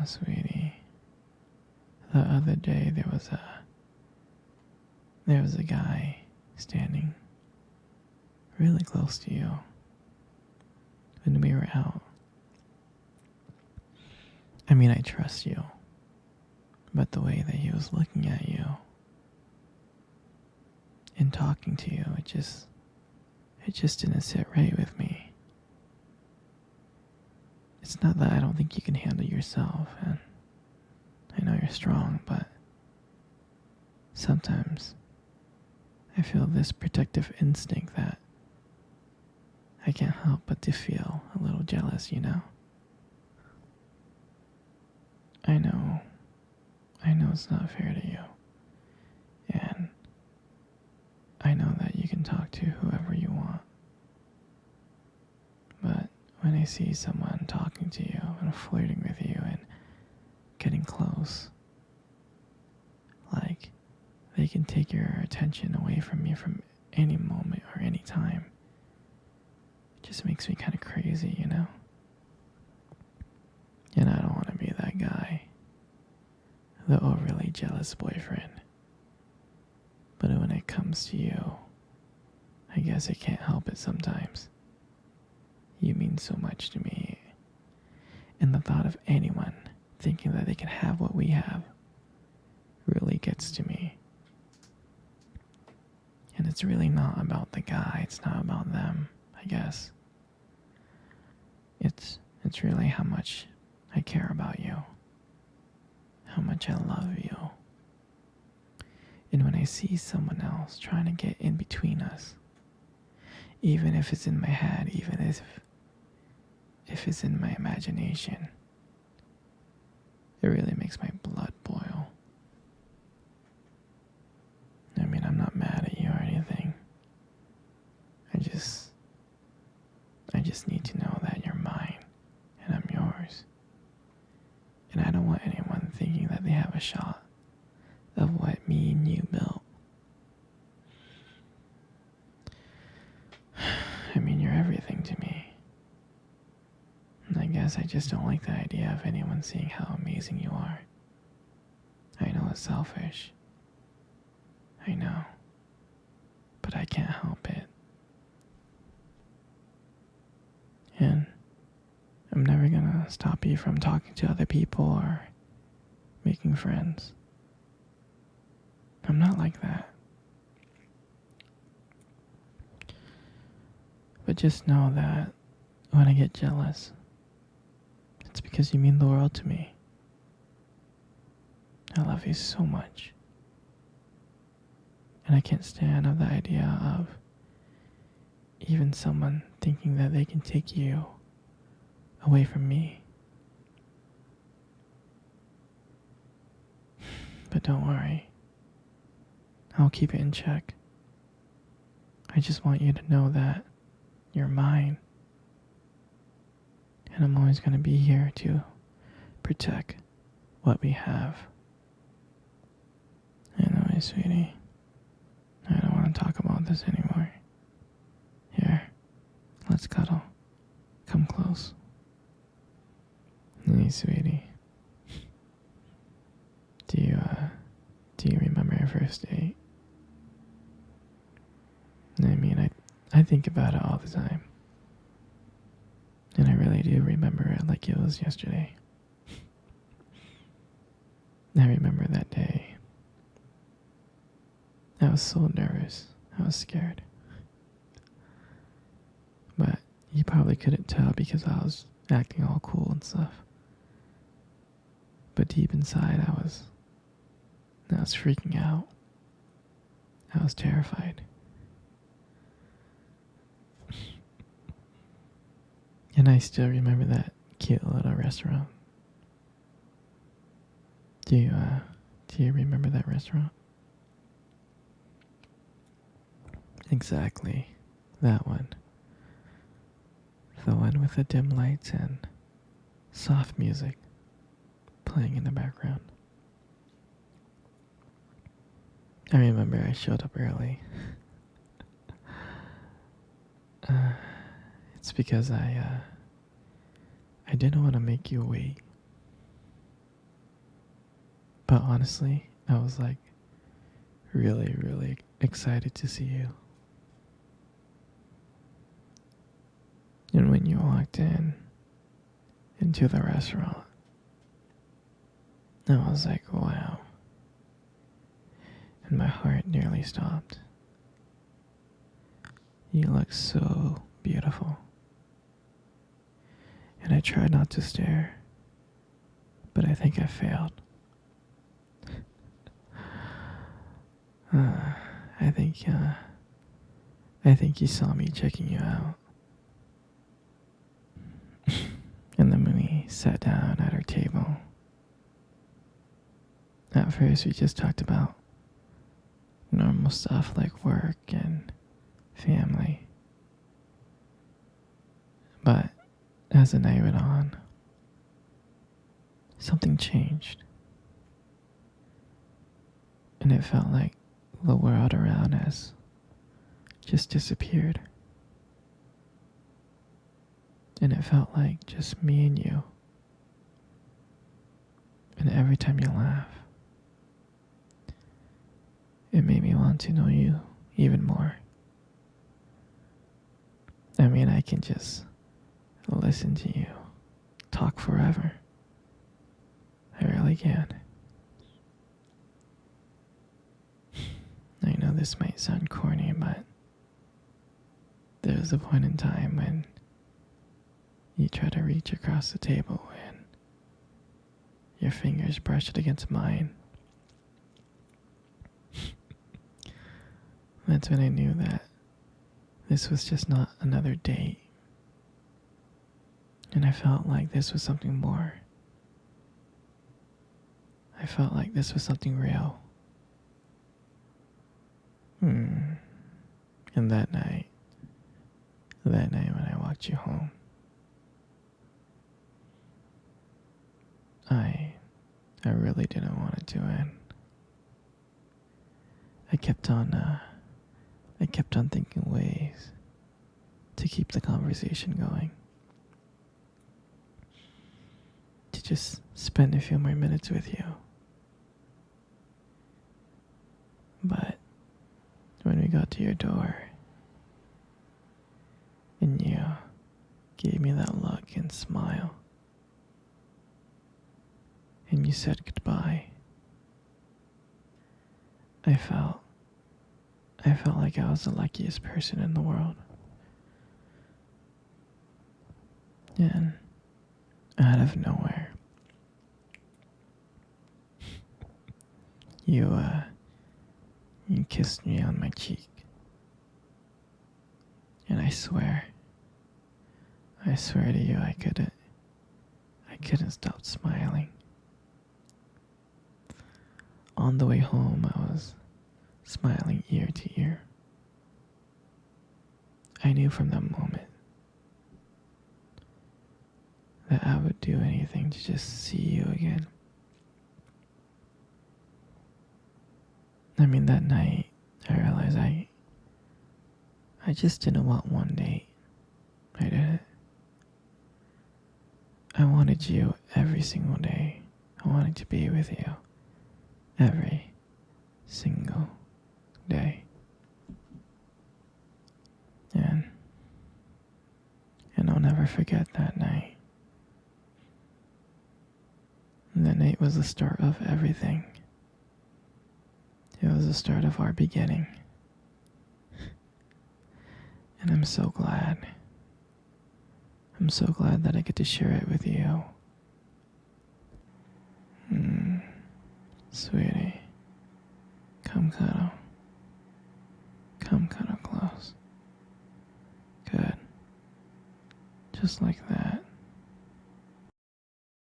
Sweetie, the other day there was a guy standing really close to you when we were out. I mean, I trust you, but the way that he was looking at you and talking to you, it just didn't sit right with me. It's not that I don't think you can handle yourself, and I know you're strong, but sometimes I feel this protective instinct that I can't help but to feel a little jealous, you know? I know it's not fair to you, and I know that you can talk to whoever you want, but when I see someone talking to you and flirting with you and getting close, like they can take your attention away from you from any moment or any time, it just makes me kind of crazy, you know? And I don't want to be that guy, the overly jealous boyfriend. But when it comes to you, I guess I can't help it sometimes. You mean so much to me. And the thought of anyone thinking that they can have what we have really gets to me. And it's really not about the guy, it's not about them, I guess. It's really how much I care about you. How much I love you. And when I see someone else trying to get in between us, even if it's in my head, even if it's in my imagination, it really makes my blood boil. I mean, I'm not mad at you or anything. I just need to know that you're mine and I'm yours. And I don't want anyone thinking that they have a shot of what me and you built. I mean, you're everything to me. And I guess I just don't like the idea of anyone seeing how amazing you are. I know it's selfish. I know. But I can't help it. And I'm never gonna stop you from talking to other people or making friends. I'm not like that. But just know that when I get jealous, it's because you mean the world to me. I love you so much. And I can't stand the idea of even someone thinking that they can take you away from me. But don't worry. I'll keep it in check. I just want you to know that you're mine. And I'm always going to be here to protect what we have. Anyway, sweetie, I don't want to talk about this anymore. Here, let's cuddle. Come close. Hey, sweetie. Do you remember our first date? I mean, I think about it all the time. And I really do remember it like it was yesterday. I remember that day. I was so nervous. I was scared. But you probably couldn't tell because I was acting all cool and stuff. But deep inside, I was freaking out. I was terrified. And I still remember that cute little restaurant. Do you remember that restaurant? Exactly. That one. The one with the dim lights and soft music playing in the background. I remember I showed up early. It's because I didn't want to make you wait. But honestly, I was like really, really excited to see you. And when you walked into the restaurant, I was like, wow. And my heart nearly stopped. You look so beautiful. And I tried not to stare, but I think I failed. I think you saw me checking you out. And then when we sat down at our table, at first we just talked about normal stuff like work and family. But as the night went on, something changed. And it felt like the world around us just disappeared. And it felt like just me and you. And every time you laugh, it made me want to know you even more. I mean, I can just listen to you talk forever. I really can. I know this might sound corny, but there was a point in time when you tried to reach across the table and your fingers brushed against mine. That's when I knew that this was just not another date. And I felt like this was something more. I felt like this was something real. And that night when I walked you home, I really didn't want it to end. I kept on thinking ways to keep the conversation going. To just spend a few more minutes with you. But when we got to your door, and you gave me that look and smile, and you said goodbye, I felt like I was the luckiest person in the world. And out of nowhere, you kissed me on my cheek. And I swear to you, I couldn't stop smiling. On the way home, I was smiling ear to ear. I knew from that moment that I would do anything to just see you again. I mean, that night, I realized I just didn't want one date. I didn't. I wanted you every single day. I wanted to be with you every single day. And I'll never forget that night. And that night was the start of everything. It was the start of our beginning. And I'm so glad. I'm so glad that I get to share it with you. Sweetie, come cuddle. Come cuddle close. Good. Just like that.